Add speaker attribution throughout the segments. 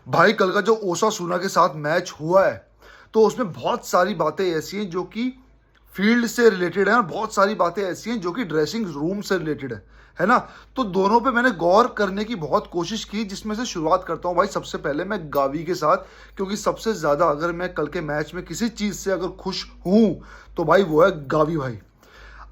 Speaker 1: भाई कल का जो ओसासुना के साथ मैच हुआ है, तो उसमें बहुत सारी बातें ऐसी हैं जो कि फील्ड से रिलेटेड है और बहुत सारी बातें ऐसी हैं जो कि ड्रेसिंग रूम से रिलेटेड है ना। तो दोनों पे मैंने गौर करने की बहुत कोशिश की, जिसमें से शुरुआत करता हूँ भाई सबसे पहले मैं गावी के साथ, क्योंकि सबसे ज़्यादा अगर मैं कल के मैच में किसी चीज़ से अगर खुश हूँ तो भाई वो है गावी भाई।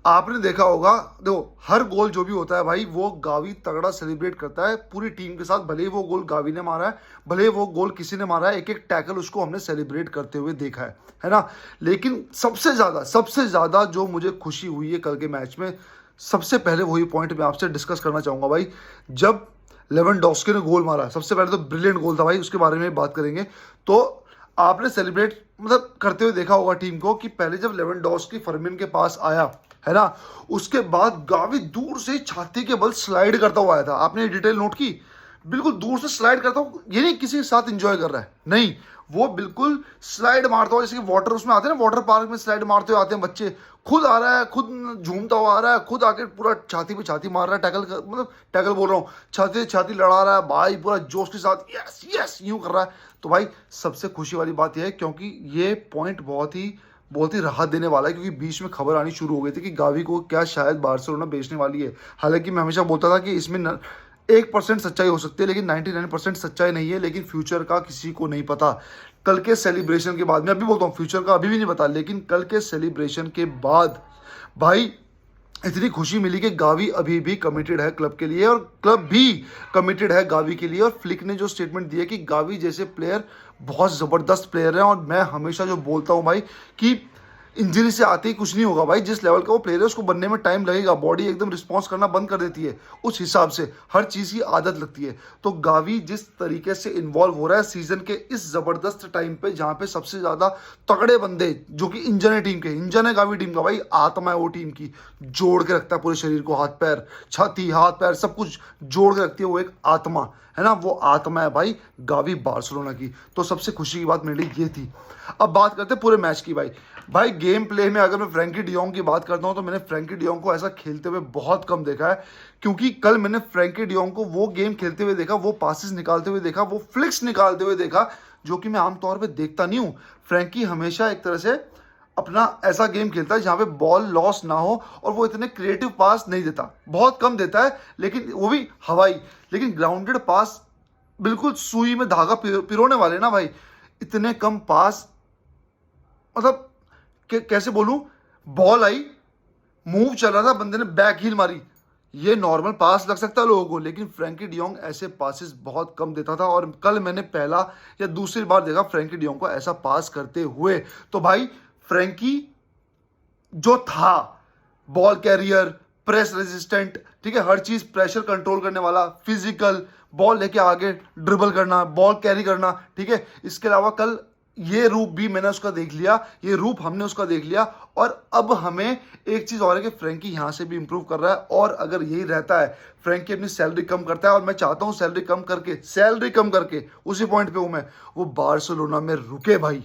Speaker 1: आपने देखा होगा, देखो हर गोल जो भी होता है भाई वो गावी तगड़ा सेलिब्रेट करता है पूरी टीम के साथ, भले ही वो गोल गावी ने मारा है, भले ही वो गोल किसी ने मारा है, एक एक टैकल उसको हमने सेलिब्रेट करते हुए देखा है ना। लेकिन सबसे ज़्यादा जो मुझे खुशी हुई है कल के मैच में, सबसे पहले वही पॉइंट मैं आपसे डिस्कस करना चाहूँगा भाई। जब लेवेंडोस्की ने गोल मारा, सबसे पहले तो ब्रिलियंट गोल था भाई, उसके बारे में बात करेंगे। तो आपने सेलिब्रेट मतलब करते हुए देखा होगा टीम को कि पहले जब लेवेंडोस्की फर्मिन के पास आया है ना, उसके बाद गावी दूर से छाती के बल स्लाइड करता हुआ आया था। आपने ये डिटेल नोट की? बिल्कुल दूर से स्लाइड करता हुआ, ये नहीं किसी के साथ एंजॉय कर रहा है, नहीं, वो बिल्कुल स्लाइड मारता हुआ, जैसे कि वाटर उसमें आते हैं ना, वाटर पार्क में स्लाइड मारते हुए आते हैं बच्चे, खुद आ रहा है, खुद झूमता हुआ आ रहा है, खुद आके पूरा छाती पे छाती मार रहा है, मतलब टैकल बोल रहा हूँ, छाती से छाती लड़ा रहा है भाई, पूरा जोश के साथ यस यस यूं कर रहा है। तो भाई सबसे खुशी वाली बात यह है, क्योंकि ये पॉइंट बहुत ही राहत देने वाला है, क्योंकि बीच में खबर आनी शुरू हो गई थी कि गावी को क्या शायद बार्सिलोना बेचने वाली है। हालांकि मैं हमेशा बोलता था कि इसमें 1% सच्चाई हो सकती है, लेकिन 99% सच्चाई नहीं है। लेकिन फ्यूचर का किसी को नहीं पता। कल के सेलिब्रेशन के बाद, मैं अभी बोलता हूँ फ्यूचर का अभी भी नहीं पता, लेकिन कल के सेलिब्रेशन के बाद भाई इतनी खुशी मिली कि गावी अभी भी कमिटेड है क्लब के लिए और क्लब भी कमिटेड है गावी के लिए। और फ्लिक ने जो स्टेटमेंट दिया कि गावी जैसे प्लेयर बहुत ज़बरदस्त प्लेयर हैं, और मैं हमेशा जो बोलता हूँ भाई कि इंजरी से आते ही कुछ नहीं होगा भाई, जिस लेवल का वो प्लेयर है उसको बनने में टाइम लगेगा, बॉडी एकदम रिस्पॉन्स करना बंद कर देती है, उस हिसाब से हर चीज़ की आदत लगती है। तो गावी जिस तरीके से इन्वॉल्व हो रहा है सीजन के इस ज़बरदस्त टाइम पे, जहाँ पे सबसे ज़्यादा तगड़े बंदे जो कि इंजन है टीम के, इंजन है गावी टीम का भाई, आत्मा है वो टीम की, जोड़ के रखता है पूरे शरीर को, हाथ पैर छाती हाथ पैर सब कुछ जोड़ के रखती है, वो एक आत्मा है ना, वो आत्मा है भाई गावी बार्सिलोना की। तो सबसे खुशी की बात मेरे लिए ये थी। अब बात करते हैं पूरे मैच की भाई। भाई गेम प्ले में अगर मैं फ्रैंकी डियोंग की बात करता हूं तो मैंने फ्रैंकी डियोंग को ऐसा खेलते हुए बहुत कम देखा है, क्योंकि कल मैंने फ्रैंकी डियोंग को वो गेम खेलते हुए देखा, वो पासिस निकालते हुए देखा, वो फ्लिक्स निकालते हुए देखा, जो कि मैं आमतौर पर देखता नहीं हूँ। फ्रैंकी हमेशा एक तरह से अपना ऐसा गेम खेलता है जहां पे बॉल लॉस ना हो, और वो इतने क्रिएटिव पास नहीं देता, बहुत कम देता है, लेकिन वो भी हवाई, लेकिन ग्राउंडेड पास बिल्कुल सुई में धागा पिरोने वाले ना भाई, इतने कम पास, मतलब कैसे बोलूं, बॉल आई, मूव चल रहा था, बंदे ने बैक हील मारी, ये नॉर्मल पास लग सकता है लोगों को, लेकिन फ्रैंकी डियोंग ऐसे पासेस बहुत कम देता था। और कल मैंने पहला या दूसरी बार देखा फ्रैंकी डियोंग को ऐसा पास करते हुए। तो भाई फ्रैंकी जो था, बॉल कैरियर, प्रेस रेजिस्टेंट, ठीक है, हर चीज प्रेशर कंट्रोल करने वाला, फिजिकल, बॉल लेके आगे ड्रिबल करना, बॉल कैरी करना, ठीक है, इसके अलावा कल ये रूप भी मैंने उसका देख लिया, ये रूप हमने उसका देख लिया। और अब हमें एक चीज और है कि फ्रैंकी यहां से भी इंप्रूव कर रहा है, और अगर यही रहता है, फ्रैंकी अपनी सैलरी कम करता है, और मैं चाहता हूं सैलरी कम करके उसी पॉइंट पे हूं मैं, वो बार्सिलोना में रुके भाई,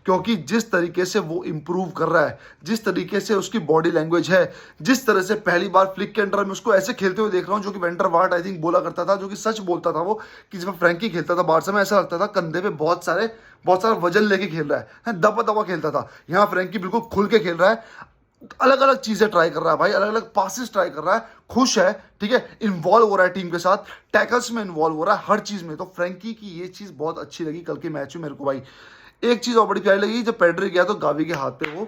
Speaker 1: क्योंकि जिस तरीके से वो इंप्रूव कर रहा है, जिस तरीके से उसकी बॉडी लैंग्वेज है, जिस तरह से पहली बार फ्लिक के अंडर में उसको ऐसे खेलते हुए देख रहा हूं, जो कि वेंटर वार्ट आई थिंक बोला करता था, जो कि सच बोलता था वो, कि जब फ्रैंकी खेलता था बारसा में ऐसा लगता था कंधे पे बहुत सारा वजन लेके खेल रहा है, दबा दबा खेलता था। यहाँ फ्रैंकी बिल्कुल खुल के खेल रहा है, अलग अलग चीजें ट्राई कर रहा है भाई, अलग अलग पासेस ट्राई कर रहा है, खुश है, ठीक है, इन्वॉल्व हो रहा है टीम के साथ, टैकल्स में इन्वॉल्व हो रहा है, हर चीज में। तो फ्रैंकी की ये चीज बहुत अच्छी लगी कल के मैच में मेरे को भाई। एक चीज और बड़ी प्यारी लगी, जब पेड्री गया तो गावी के हाथ पे वो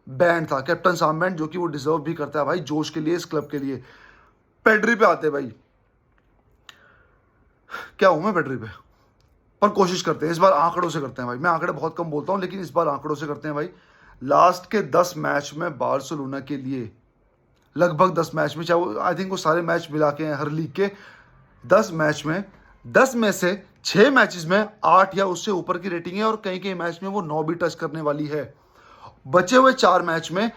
Speaker 1: बैंड था, कैप्टन साम बैंड, जो कि वो डिजर्व भी करता है भाई जोश के लिए, इस क्लब के लिए। पेड्री पे आते भाई, क्या हूं मैं पेड्री पे, पर कोशिश करते हैं इस बार, आंकड़ों से करते हैं भाई, मैं आंकड़े बहुत कम बोलता हूं, लेकिन इस बार आंकड़ों से करते हैं भाई। लास्ट के 10 मैच में बार्सिलोना के लिए, लगभग 10 मैच में, चाहे वो आई थिंक वो सारे मैच मिला के हैं हर लीग के, 10 मैच में 10 में से 6 मैचेस में 8 या उससे ऊपर की रेटिंग है, और कई कई मैच में वो 9 भी टच करने वाली है। बचे हुए 4 मैच में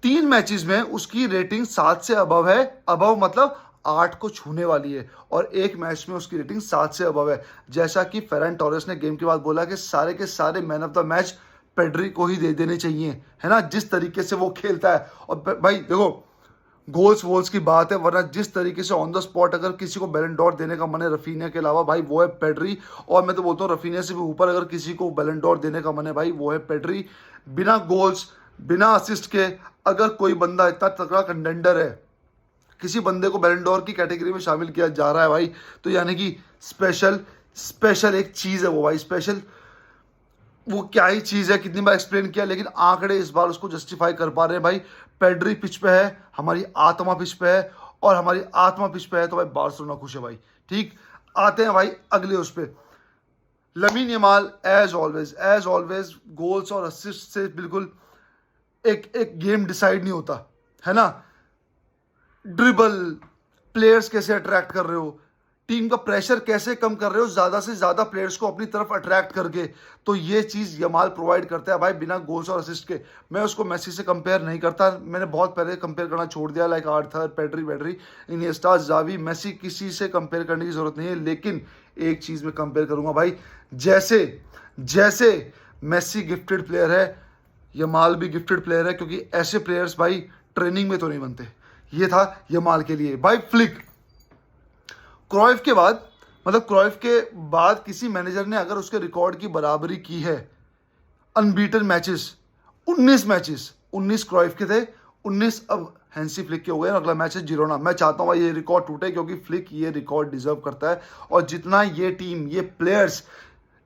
Speaker 1: 3 मैचेस में उसकी रेटिंग 7 से अबव है, अबव मतलब 8 को छूने वाली है, और एक मैच में उसकी रेटिंग 7 से अबव है। जैसा कि फेरन टोरेस ने गेम के बाद बोला कि सारे के सारे man of the match Pedri को ही दे देने चाहिए, है ना, जिस तरीके से वो खेलता है। और भाई देखो, गोल्स वोल्स की बात है, वरना जिस तरीके से ऑन द स्पॉट अगर किसी को बैलन डॉर देने का मन है रफीनिया के अलावा भाई वो है पेड्री। और मैं तो बोलता हूँ रफीनिया से भी ऊपर अगर किसी को बैलन डॉर देने का मन है भाई वो है पेड्री। बिना गोल्स बिना असिस्ट के अगर कोई बंदा इतना तगड़ा कंटेंडर है, किसी बंदे को बैलन डॉर की कैटेगरी में शामिल किया जा रहा है भाई, तो यानी कि स्पेशल स्पेशल एक चीज़ है वो भाई। स्पेशल वो क्या ही चीज़ है, कितनी बार एक्सप्लेन किया, लेकिन आंकड़े इस बार उसको जस्टिफाई कर पा रहे हैं भाई। पेड्री पिच पे है, हमारी आत्मा पिच पे है, और हमारी आत्मा पिच पे है तो भाई बार्सिलोना खुश है भाई। ठीक, आते हैं भाई अगले उस पे। Lamin Yamal as always goals और असिस्ट से बिल्कुल एक एक गेम डिसाइड नहीं होता है ना। ड्रिबल, प्लेयर्स कैसे अट्रैक्ट कर रहे हो, टीम का प्रेशर कैसे कम कर रहे हो ज़्यादा से ज़्यादा प्लेयर्स को अपनी तरफ अट्रैक्ट करके, तो ये चीज़ यमाल प्रोवाइड करता है भाई बिना गोल्स और असिस्ट के। मैं उसको मेसी से कंपेयर नहीं करता, मैंने बहुत पहले कंपेयर करना छोड़ दिया, लाइक आर्थर, पेड्री वेड्री, इनिएस्टा, जावी, मेसी, किसी से कंपेयर करने की ज़रूरत नहीं है। लेकिन एक चीज़ मैं कंपेयर करूँगा भाई, जैसे जैसे मेसी गिफ्टेड प्लेयर है, यमाल भी गिफ्टेड प्लेयर है, क्योंकि ऐसे प्लेयर्स भाई ट्रेनिंग में तो नहीं बनते। ये था यमाल के लिए भाई। फ्लिक, क्राइफ के बाद, मतलब क्राइफ के बाद किसी मैनेजर ने अगर उसके रिकॉर्ड की बराबरी की है, अनबीटन मैचेस 19 मैचेस, 19 क्राइफ के थे, 19 अब हैंसी फ्लिक के हो गए। अगला मैच है जिरोना। मैं चाहता हूँ भाई ये रिकॉर्ड टूटे, क्योंकि फ्लिक ये रिकॉर्ड डिजर्व करता है। और जितना ये टीम, ये प्लेयर्स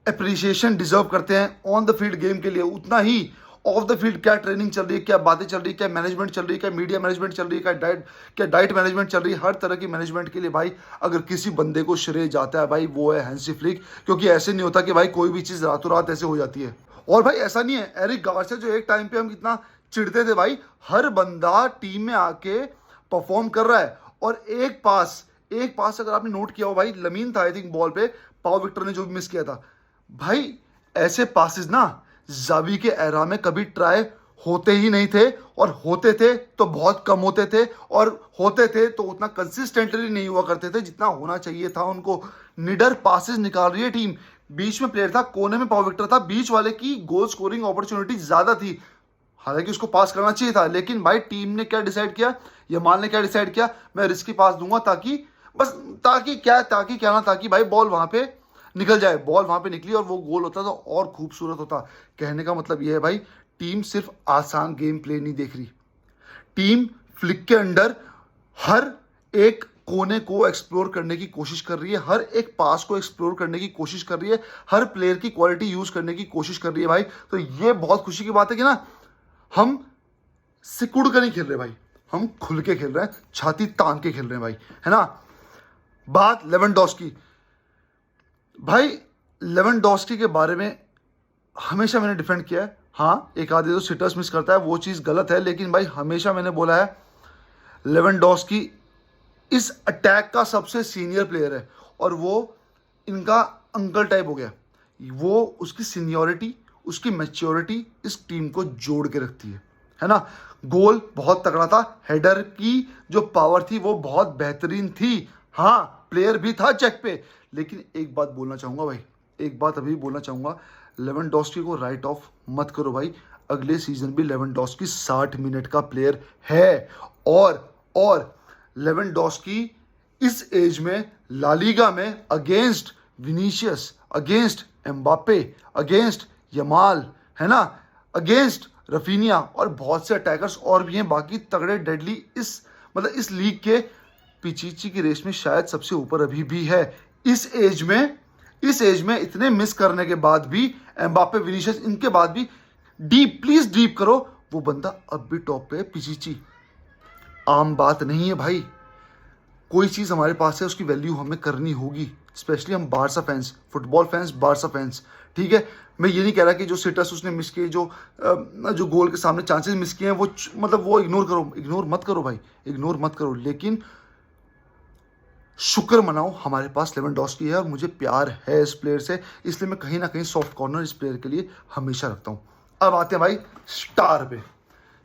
Speaker 1: अप्रिसिएशन डिजर्व करते हैं ऑन द फील्ड गेम के लिए, उतना ही ऑफ द फील्ड क्या ट्रेनिंग चल रही है, क्या बातें चल रही है, क्या मैनेजमेंट चल रही है, क्या मीडिया मैनेजमेंट चल रही है, क्या डाइट मैनेजमेंट चल रही है, हर तरह की मैनेजमेंट के लिए भाई अगर किसी बंदे को श्रेय जाता है भाई वो है हैंसी फ्लिक। क्योंकि ऐसे नहीं होता कि भाई कोई भी चीज़ रातों रात ऐसे हो जाती है। और भाई ऐसा नहीं है, एरिक गार्सिया जो एक टाइम पे हम कितना चिढ़ते थे भाई, हर बंदा टीम में आके परफॉर्म कर रहा है। और एक पास अगर आपने नोट किया हो भाई, लमीन था आई थिंक बॉल पे, पाव विक्टर ने जो मिस किया था भाई, ऐसे पासिस ना जावी के एरा में कभी ट्राई होते ही नहीं थे, और होते थे तो बहुत कम होते थे, और होते थे तो उतना कंसिस्टेंटली नहीं हुआ करते थे जितना होना चाहिए था उनको। निडर पासिस निकाल रही है टीम, बीच में प्लेयर था, कोने में पाव विक्टर था, बीच वाले की गोल स्कोरिंग अपॉर्चुनिटी ज्यादा थी, हालांकि उसको पास करना चाहिए था। लेकिन भाई टीम ने क्या डिसाइड किया, यमाल ने क्या डिसाइड किया, मैं रिस्की पास दूंगा ताकि ताकि भाई बॉल वहां पे निकल जाए। बॉल वहां पे निकली और वो गोल होता तो और खूबसूरत होता। कहने का मतलब ये है भाई, टीम सिर्फ आसान गेम प्ले नहीं देख रही, टीम फ्लिक के अंडर हर एक कोने को एक्सप्लोर करने की कोशिश कर रही है, हर एक पास को एक्सप्लोर करने की कोशिश कर रही है, हर प्लेयर की क्वालिटी यूज करने की कोशिश कर रही है भाई। तो ये बहुत खुशी की बात है कि ना, हम सिकुड़ कर नहीं खेल रहे भाई, हम खुल के खेल रहे हैं, छाती तान के खेल रहे हैं भाई, है ना। बात लेवेंडोस्की, भाई लेवेंडोस्की के बारे में हमेशा मैंने डिफेंड किया है। हाँ, एक आधे तो सिटर्स मिस करता है, वो चीज़ गलत है, लेकिन भाई हमेशा मैंने बोला है लेवेंडोस्की इस अटैक का सबसे सीनियर प्लेयर है, और वो इनका अंकल टाइप हो गया। वो उसकी सीनियरिटी, उसकी मैच्योरिटी इस टीम को जोड़ के रखती है ना। गोल बहुत तगड़ा था, हेडर की जो पावर थी वो बहुत बेहतरीन थी। हाँ, प्लेयर भी था चेक पे, लेकिन एक बात बोलना चाहूँगा भाई, एक बात अभी बोलना चाहूँगा, लेवेंडोस्की को राइट ऑफ मत करो भाई। अगले सीजन भी लेवेंडोस्की 60 मिनट का प्लेयर है, और लेवेंडोस्की इस एज में ला लीगा में against Vinicius, against Mbappe, against Yamal, है ना, अगेंस्ट रफीनिया और बहुत से अटैकर्स और भी हैं बाकी तगड़े डेडली, इस लीग के पिचिची की रेस में शायद सबसे ऊपर अभी भी है। इस एज में इतने मिस करने के बाद भी, एम्बापे, विनीशियस, इनके बाद भी प्लीज डीप करो, वो बंदा अब भी टॉप पे है। पिचिची आम बात नहीं है भाई, कोई चीज़ हमारे पास है उसकी वैल्यू हमें करनी होगी, स्पेशली हम Barca fans, football fans, Barca fans. ठीक है, मैं ये नहीं कह रहा कि जो सिटस उसने मिस किए, जो गोल के सामने चांसेस मिस किए हैं, वो इग्नोर मत करो भाई, इग्नोर मत करो, लेकिन शुक्र मनाओ हमारे पास लेवेंडोस्की है, और मुझे प्यार है इस प्लेयर से, इसलिए मैं कहीं ना कहीं सॉफ्ट कॉर्नर इस प्लेयर के लिए हमेशा रखता हूं। अब आते हैं भाई स्टार पे।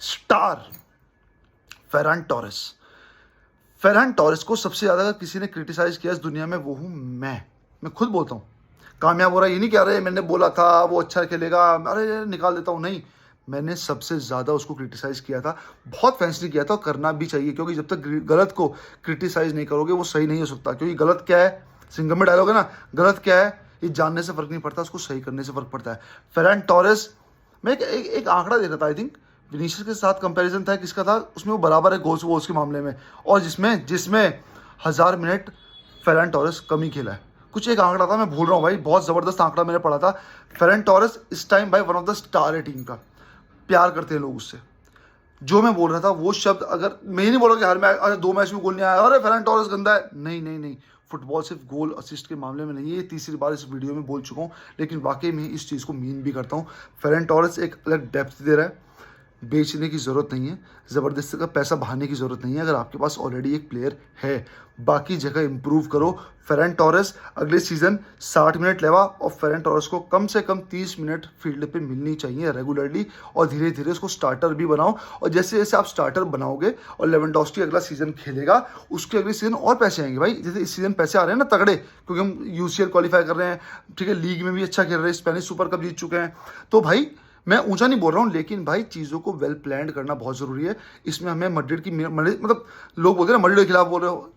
Speaker 1: स्टार फेरान टॉरेस को सबसे ज़्यादा अगर किसी ने क्रिटिसाइज किया इस दुनिया में, वो हूँ मैं खुद बोलता हूँ। कामयाब हो रहा है ये नहीं कह रहे मैंने बोला था वो अच्छा खेलेगा, अरे निकाल देता हूँ, नहीं, मैंने सबसे ज़्यादा उसको क्रिटिसाइज़ किया था, बहुत फैंस ने किया था और करना भी चाहिए, क्योंकि जब तक गलत को क्रिटिसाइज़ नहीं करोगे वो सही नहीं हो सकता। क्योंकि गलत क्या है, सिंघम में डायलॉग है ना, गलत क्या है ये जानने से फ़र्क नहीं पड़ता, उसको सही करने से फ़र्क पड़ता है। फेरन टोरेस, मैं एक आंकड़ा दे रहा था, आई थिंक विनीशियस के साथ कंपैरिजन था, किसका था, उसमें वो बराबर है गोल्स के मामले में, और जिसमें 1000 मिनट फेरन टोरेस कम ही खेला है। कुछ एक आंकड़ा था, मैं भूल रहा हूँ भाई, बहुत ज़बरदस्त आंकड़ा मैंने पढ़ा था। फेरन टोरेस इस टाइम भाई वन ऑफ द स्टार है टीम का, प्यार करते हैं लोग उससे। जो मैं बोल रहा था वो शब्द, अगर मैं नहीं बोल रहा कि हर मैच, अरे 2 मैच में गोल नहीं आया, अरे फेरन टोरेस गंदा है, नहीं नहीं नहीं, फुटबॉल सिर्फ गोल असिस्ट के मामले में नहीं है, ये तीसरी बार इस वीडियो में बोल चुका हूँ, लेकिन वाकई में इस चीज़ को मीन भी करता हूँ। फेरन टोरेस एक अलग डेप्थ दे रहा है, बेचने की ज़रूरत नहीं है, ज़बरदस्ती का पैसा बहाने की ज़रूरत नहीं है, अगर आपके पास ऑलरेडी एक प्लेयर है। बाकी जगह इंप्रूव करो। फेरन टोरेस अगले सीज़न 60 मिनट लेवा, और फेरन टोरेस को कम से कम 30 मिनट फील्ड पे मिलनी चाहिए रेगुलरली, और धीरे धीरे उसको स्टार्टर भी बनाओ। और जैसे जैसे आप स्टार्टर बनाओगे और लेवेंडोस्की अगला सीज़न खेलेगा, उसके अगले सीज़न और पैसे आएंगे भाई। जैसे इस सीज़न पैसे आ रहे हैं ना तगड़े, क्योंकि हम यूसीएल क्वालिफाई कर रहे हैं, ठीक है, लीग में भी अच्छा खेल रहे हैं, स्पेनिश सुपर कप जीत चुके हैं। तो भाई मैं ऊंचा नहीं बोल रहा हूँ, लेकिन भाई चीज़ों को वेल प्लान्ड करना बहुत ज़रूरी है। इसमें हमें मैड्रिड की, मतलब लोग बोलते हैं ना मैड्रिड के खिलाफ बोल रहे हो,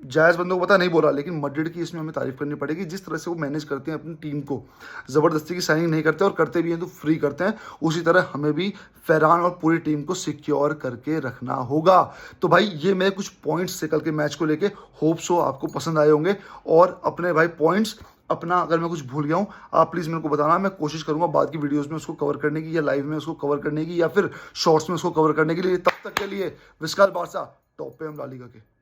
Speaker 1: जायज़ बंदों को पता नहीं बोला, लेकिन मैड्रिड की इसमें हमें तारीफ करनी पड़ेगी, जिस तरह से वो मैनेज करते हैं अपनी टीम को। ज़बरदस्ती की साइनिंग नहीं करते, और करते भी हैं तो फ्री करते हैं। उसी तरह हमें भी फेरान और पूरी टीम को सिक्योर करके रखना होगा। तो भाई ये मेरे कुछ पॉइंट्स थे कल के मैच को लेके, होप सो आपको पसंद आए होंगे। और अपने भाई पॉइंट्स अपना, अगर मैं कुछ भूल गया हूँ आप प्लीज़ मेरे को बताना, मैं कोशिश करूँगा बाद की वीडियोस में उसको कवर करने की, या लाइव में उसको कवर करने की, या फिर शॉर्ट्स में उसको कवर करने के लिए। तब तक के लिए विस्काल बारसा, टॉप पे हम ला लीगा के।